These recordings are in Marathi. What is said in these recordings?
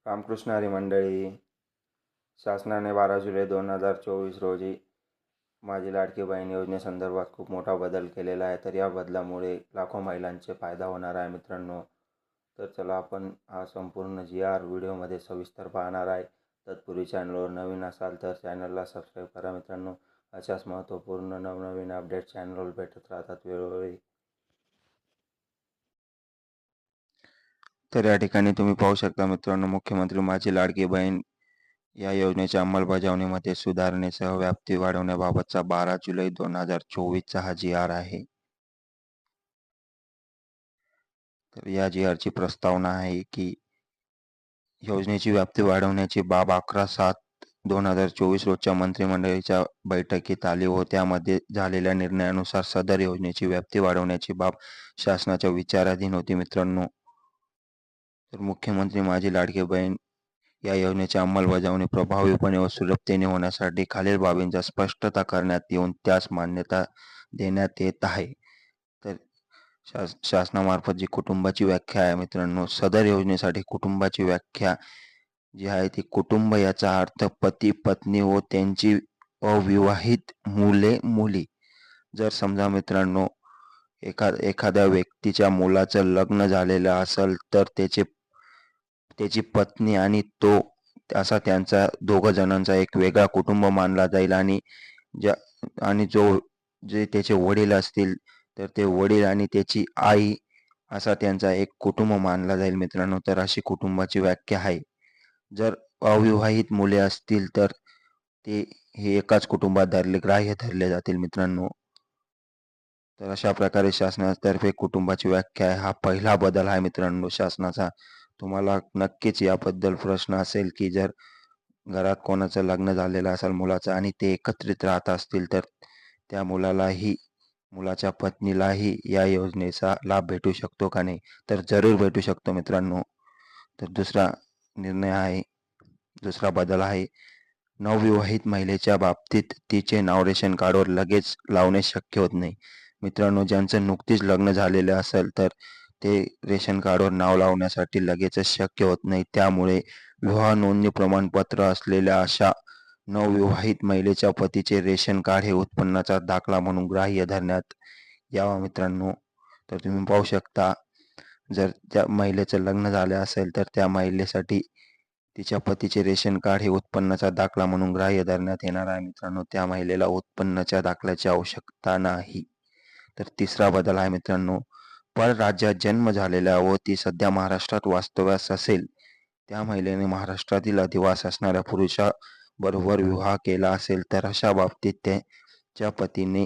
रामकृष्ण हरी मंडळी. शासनाने 12 जुलै 2024 रोजी माझी लाडकी बहीण योजनेसंदर्भात खूप मोठा बदल केलेला आहे. तर या बदलामुळे लाखो महिलांचे फायदा होणार आहे मित्रांनो. तर चला आपण हा संपूर्ण व्हिडिओमध्ये सविस्तर पाहणार आहे. तत्पूर्वी चॅनलवर नवीन असाल तर चॅनलला सबस्क्राईब करा मित्रांनो. अशाच महत्त्वपूर्ण नवनवीन अपडेट चॅनलवर भेटत राहतात वेळोवेळी. तर या ठिकाणी तुम्ही पाहू शकता मित्रांनो, मुख्यमंत्री माझी लाडकी बहीण या योजनेच्या अंमलबजावणीमध्ये सुधारणेसह व्याप्ती वाढवण्याबाबतचा 12 जुलै 2024चा हा जी.आर. आहे. तर या जी.आरची प्रस्तावना आहे की योजनेची व्याप्ती वाढवण्याची बाब 11/7/2024 रोजच्या मंत्रिमंडळाच्या बैठकीत आली व त्यामध्ये झालेल्या निर्णयानुसार सदर योजनेची व्याप्ती वाढवण्याची बाब शासनाच्या विचाराधीन होती मित्रांनो. तर मुख्यमंत्री माझी लाडकी बहीण या योजनेची अंमलबजावणी प्रभावीपणे व सुलभतेने होण्यासाठी खालील बाबींचा स्पष्टता करण्यात येऊन त्यास मान्यता देण्यात येत आहे. तर शासनामार्फत जी कुटुंबाची व्याख्या आहे मित्रांनो, सदर योजनेसाठी कुटुंबाची व्याख्या जी आहे ती कुटुंब याचा अर्थ पती पत्नी व त्यांची अविवाहित मुले मुली. जर समजा मित्रांनो एखाद्या व्यक्तीच्या मुलाचं लग्न झालेलं असेल तर त्याची पत्नी आणि तो असा त्यांचा दोघं जणांचा एक वेगळा कुटुंब मानला जाईल आणि जे त्याचे वडील असतील तर ते वडील आणि त्याची आई असा त्यांचा एक कुटुंब मानला जाईल मित्रांनो. तर अशी कुटुंबाची व्याख्या आहे. जर अविवाहित मुले असतील तर ते हे एकाच कुटुंबात ग्राह्य धरले जातील मित्रांनो. तर अशा प्रकारे शासनातर्फे कुटुंबाची व्याख्या आहे. हा पहिला बदल आहे मित्रांनो शासनाचा. तुम्हाला नक्कीच याबद्दल प्रश्न असेल की जर घरात कोणाचं लग्न झालेलं असेल मुलाचं आणि ते एकत्रित राहत असतील तर त्या मुलाच्या पत्नीलाही या योजनेचा लाभ भेटू शकतो का नाही? तर जरूर भेटू शकतो मित्रांनो. तर दुसरा बदल आहे, नवविवाहित महिलेच्या बाबतीत तिचे नाव रेशन कार्डवर लगेच लावणे शक्य होत नाही. मित्रांनो, ज्यांचं नुकतीच लग्न झालेलं असेल तर ते रेशन कार्डवर नाव लावण्यासाठी लगेचच शक्य होत नाही. त्यामुळे विवाह नोंदणी प्रमाणपत्र असलेल्या अशा नवविवाहित महिलेच्या पतीचे रेशन कार्ड हे उत्पन्नाचा दाखला म्हणून ग्राह्य धरण्यात यावा मित्रांनो. तर तुम्ही पाहू शकता, जर त्या महिलेचं लग्न झालं असेल तर त्या महिलेसाठी तिच्या पतीचे रेशन कार्ड हे उत्पन्नाचा दाखला म्हणून ग्राह्य धरण्यात येणार आहे मित्रांनो. त्या महिलेला उत्पन्नाच्या दाखल्याची आवश्यकता नाही. तर तिसरा बदल आहे मित्रांनो, परराज्यात जन्म झालेल्या व ती सध्या महाराष्ट्रात वास्तव्यास असेल त्या महिलेने महाराष्ट्रातील अधिवास असणाऱ्या पुरुषाबरोबर विवाह केला असेल तर अशा बाबतीत त्याच्या पतीने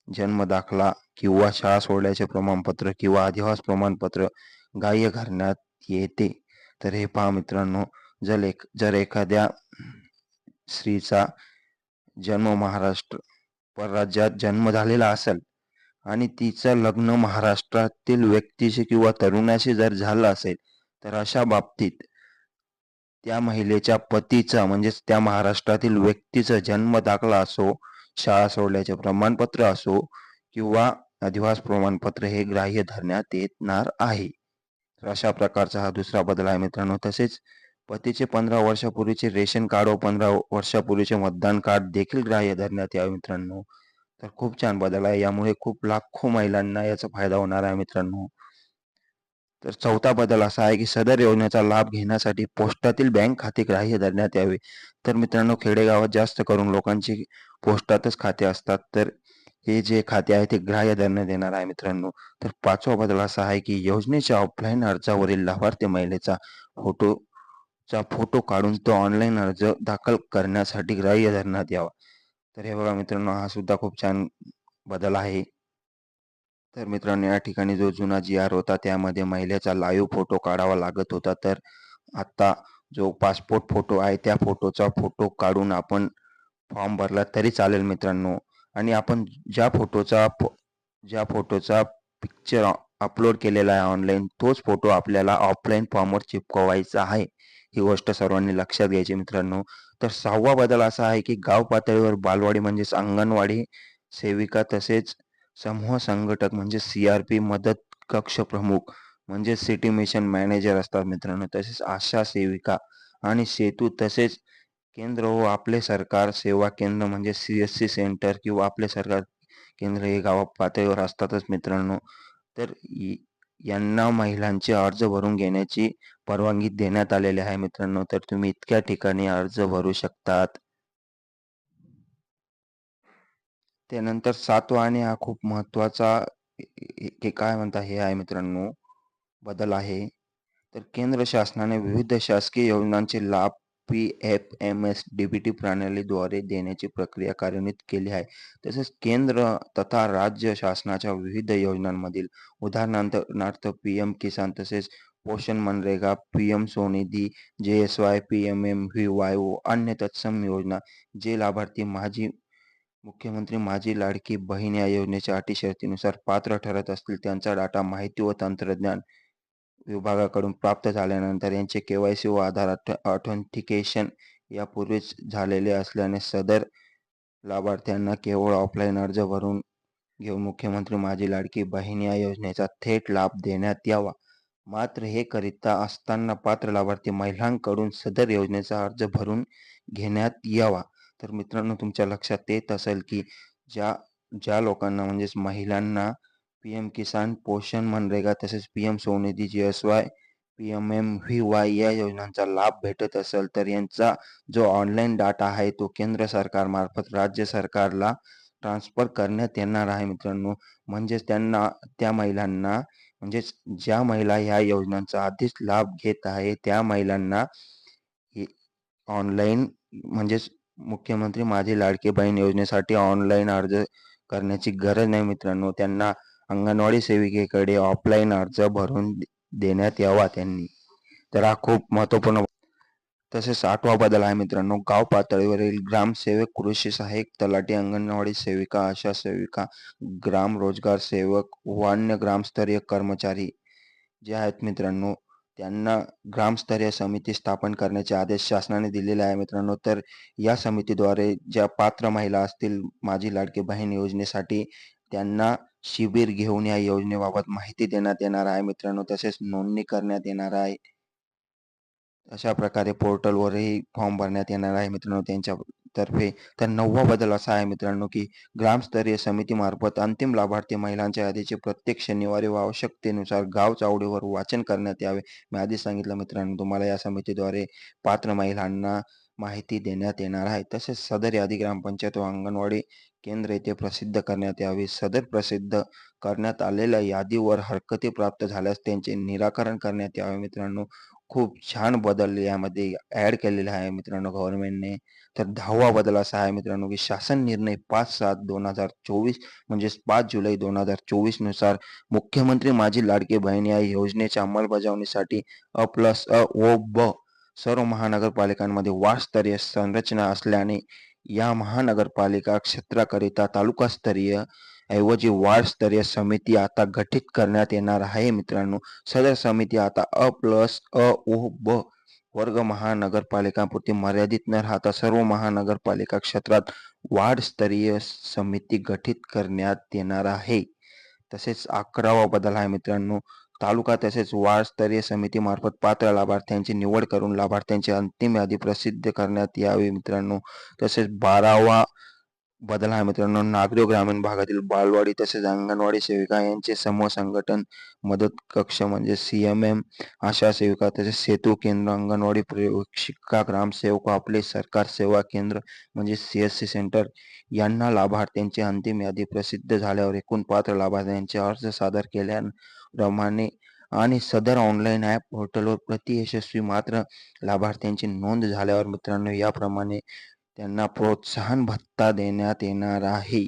जन्म दाखला किंवा शाळा सोडल्याचे प्रमाणपत्र किंवा अधिवास प्रमाणपत्र ग्राह्य करण्यात येते. तर हे पहा मित्रांनो, जर एखाद्या स्त्रीचा जन्म परराज्यात जन्म झालेला असेल आणि तिचं लग्न महाराष्ट्रातील व्यक्तीशी किंवा तरुणाशी जर झालं असेल तर अशा बाबतीत त्या महिलेच्या पतीचा म्हणजेच त्या महाराष्ट्रातील व्यक्तीचा जन्म दाखला असो, शाळा सोडल्याचे प्रमाणपत्र असो किंवा अधिवास प्रमाणपत्र हे ग्राह्य धरण्यात येणार आहे. तर अशा प्रकारचा हा दुसरा बदल आहे मित्रांनो. तसेच पतीचे 15 वर्षापूर्वीचे रेशन कार्ड व 15 वर्षापूर्वीचे मतदान कार्ड देखील ग्राह्य धरण्यात यावे मित्रांनो. तर खूप छान बदल आहे. यामुळे खूप लाखो महिलांना याचा फायदा होणार आहे मित्रांनो. तर चौथा बदल असा आहे की सदर योजनेचा लाभ घेण्यासाठी पोस्टातील बँक खाते ग्राह्य धरण्यात यावे. तर मित्रांनो, खेडेगावात जास्त करून लोकांची पोस्टातच खाते असतात. तर हे जे खाते आहे ते ग्राह्य धरण्यात येणार आहे मित्रांनो. तर पाचवा बदल असा आहे की योजनेच्या ऑफलाईन अर्जावरील लाभार्थी महिलेचा फोटो काढून तो ऑनलाईन अर्ज दाखल करण्यासाठी ग्राह्य धरण्यात यावा. तर हे बघा मित्रांनो, हा सुद्धा खूप छान बदल आहे. तर मित्रांनो, या ठिकाणी जो जुना जी.आर. होता त्यामध्ये महिलेचा लाईव्ह फोटो काढावा लागत होता. तर आता जो पासपोर्ट फोटो आहे त्या फोटोचा फोटो काढून आपण फॉर्म भरला तरी चालेल मित्रांनो. आणि आपण ज्या फोटोचा पिक्चर अपलोड केलेला आहे ऑनलाईन, तोच फोटो आपल्याला ऑफलाईन फॉर्मवर चिपकवायचा आहे. ही गोष्ट सर्वांनी लक्षात घ्यायची मित्रांनो. तर 6वा बदल असा आहे की गाव पातळीवर बालवाडी म्हणजेच अंगणवाडी सेविका तसेच समूह संघटक म्हणजे CRP, मदत कक्ष प्रमुख म्हणजे सिटी मिशन मॅनेजर असतात मित्रांनो. तसेच आशा सेविका आणि सेतू तसेच केंद्र व आपले सरकार सेवा केंद्र म्हणजे CSC सेंटर किंवा आपले सरकार केंद्र हे गावा पातळीवर असतातच मित्रांनो. तर यांना महिलांचे अर्ज भरून घेण्याची परवानगी देण्यात आलेली आहे मित्रांनो. तर तुम्ही इतक्या ठिकाणी अर्ज भरू शकतात. त्यानंतर 7वा आणि हा खूप महत्त्वाचा काय म्हणता हे आहे मित्रांनो, बदल आहे. तर केंद्र शासनाने विविध शासकीय योजनांचे लाभ PFMS-DBT प्रणालीद्वारे देण्याची प्रक्रिया कार्यान्वित केली आहे. तसेच केंद्र तथा राज्य शासनाच्या विविध योजनांमधील उदाहरणार्थ PM किसान तसेच पोषण MNREGA, PM Svanidhi, JSY, PMMVY व अन्य तत्सम योजना जे लाभार्थी मुख्यमंत्री माझी लाडकी बहीण या योजनेच्या अटी शर्तीनुसार पात्र ठरत असतील त्यांचा डाटा माहिती व तंत्रज्ञान विभागाकडून प्राप्त झाल्यानंतर यांचे KYC व आधार ऑथेंटिकेशन यापूर्वीच झालेले असल्याने सदर लाभार्थ्यांना केवळ ऑफलाईन अर्ज भरून घेऊन मुख्यमंत्री माझी लाडकी बहीण या योजनेचा थेट लाभ देण्यात यावा. मात्र हे करिता असताना पात्र लाभार्थी महिलांकडून सदर योजनेचा अर्ज भरून घेण्यात यावा. तर मित्रांनो तुमच्या लक्षात येत असेल की ज्या ज्या लोकांना म्हणजेच महिलांना PM किसान, पोषण मनरेगा तसेच PM स्वनिधी, JSY, PMMVY या योजनांचा लाभ भेटत असेल तर यांचा जो ऑनलाईन डाटा आहे तो केंद्र सरकारमार्फत राज्य सरकारला ट्रान्सफर करण्यात येणार आहे मित्रांनो. म्हणजेच त्या महिलांना म्हणजेच ज्या महिला ह्या योजनांचा आधीच लाभ घेत आहे त्या महिलांना ऑनलाईन म्हणजेच मुख्यमंत्री माझी लाडकी बहीण योजनेसाठी ऑनलाईन अर्ज करण्याची गरज नाही मित्रांनो. त्यांना अंगणवाडी सेविकेकडे ऑफलाईन अर्ज भरून देण्यात यावा त्यांनी. तर हा खूप महत्त्वपूर्ण. तसेच 8वा बदल आहे मित्रांनो, गाव पातळीवरील ग्रामसेवक, कृषी सहाय्यक, तलाठी, अंगणवाडी सेविका, आशा सेविका, ग्राम रोजगार सेवक व अन्य ग्रामस्तरीय कर्मचारी जे आहेत मित्रांनो त्यांना ग्रामस्तरीय समिती स्थापन करण्याचे आदेश शासनाने दिलेले आहे मित्रांनो. तर या समितीद्वारे ज्या पात्र महिला असतील माझी लाडकी बहीण योजनेसाठी त्यांना शिबिर घेऊन या योजनेबाबत माहिती देण्यात येणार आहे मित्रांनो. तसेच नोंदणी करण्यात येणार आहे. अशा प्रकारे पोर्टलवरही फॉर्म भरण्यात येणार आहे मित्रांनो त्यांच्यातर्फे. तर 9वा बदल असा आहे मित्रांनो की ग्रामस्तरीय समितीमार्फत अंतिम लाभार्थी महिलांच्या यादीचे प्रत्येक शनिवारी व आवश्यकतेनुसार गाव चावडीवर वाचन करण्यात यावे. मी आधीच सांगितलं मित्रांनो तुम्हाला या समितीद्वारे पात्र महिलांना माहिती देण्यात येणार आहे. तसेच सदर यादी ग्रामपंचायत व अंगणवाडी केंद्र येथे प्रसिद्ध करण्यात यावी. सदर प्रसिद्ध करण्यात आलेल्या यादीवर हरकती प्राप्त झाल्यास त्यांचे निराकरण करण्यात यावे मित्रांनो. खूप छान बदल यामध्ये ॲड केलेला आहे मित्रांनो गव्हर्नमेंटने. तर 10वा बदल असा आहे मित्रांनो की शासन निर्णय 5/7/2024 म्हणजेच 5 जुलै 2024 नुसार मुख्यमंत्री माझी लाडकी बहीण या योजनेच्या अंमलबजावणीसाठी अ+अ व ब सर्व महानगरपालिकांमध्ये वार्डस्तरीय संरचना असल्याने या महानगरपालिका क्षेत्राकरिता तालुकास्तरीय ऐवजी वार्डस्तरीय समिती आता गठीत करण्यात येणार आहे मित्रांनो. सदर समिती आता अ+अ व ब वर्ग महानगरपालिकांपुरती मर्यादित न राहता सर्व महानगरपालिका क्षेत्रात वार्डस्तरीय समिती गठीत करण्यात येणार आहे. तसेच 11वा बदल आहे मित्रांनो, तालुका तसेच वार्डस्तरीय समितीमार्फत पात्र लाभार्थ्यांची निवड करून लाभार्थ्यांची अंतिम यादी प्रसिद्ध करण्यात यावी मित्रांनो. तसेच 12वा बदल आहे मित्रांनो, नागरी ग्रामीण भागातील बालवाडी तसेच अंगणवाडी सेविका यांचे समूह संघटन मदत कक्ष म्हणजे CMM, आशा सेविका तसेच सेतू केंद्र, अंगणवाडी प्रयोगशिका, ग्रामसेवक आपले सरकार सेवा केंद्र म्हणजे CSC सेंटर यांना लाभार्थ्यांची अंतिम यादी प्रसिद्ध झाल्यावर एकूण पात्र लाभार्थ्यांचे अर्ज सादर केल्याप्रमाणे आणि सदर ऑनलाईन ॲप पोर्टलवर प्रति यशस्वी मात्र लाभार्थ्यांची नोंद झाल्यावर मित्रांनो याप्रमाणे त्यांना प्रोत्साहन भत्ता देण्यात येणार आहे.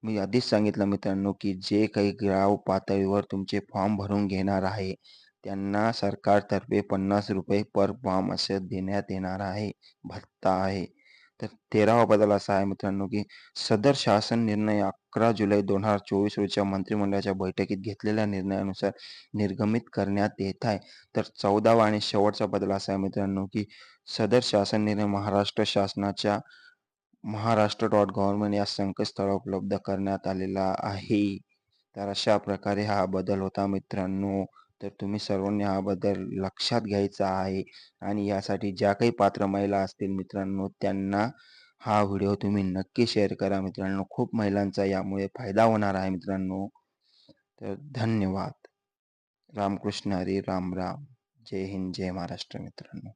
मी आधीच सांगितलं मित्रांनो की जे काही गाव पातळीवर तुमचे फॉर्म भरून घेणार आहे त्यांना सरकारतर्फे ₹50 पर फॉर्म असे देण्यात येणार आहे, भत्ता आहे. तर 13वा बदल असा आहे मित्रांनो की सदर शासन निर्णय 11 जुलै 2024 रोजीच्या मंत्रिमंडळाच्या बैठकीत घेतलेल्या निर्णयानुसार निर्गमित करण्यात येत आहे. तर 14वा आणि शेवटचा बदल असा आहे मित्रांनो की सदर शासन निर्णय महाराष्ट्र शासनाच्या महाराष्ट्र.गव्हर्नमेंट या संकेतस्थळावर उपलब्ध करण्यात आलेला आहे. तर अशा प्रकारे हा बदल होता मित्रांनो. तर तुम्ही सर्वांनी हा बदल लक्षात घ्यायचा आहे आणि यासाठी ज्या काही पात्र महिला असतील मित्रांनो, त्यांना हा व्हिडिओ तुम्ही नक्की शेअर करा मित्रांनो. खूप महिलांचा यामुळे फायदा होणार आहे मित्रांनो. तर धन्यवाद. रामकृष्ण हरी, राम राम. जय हिंद, जय महाराष्ट्र मित्रांनो.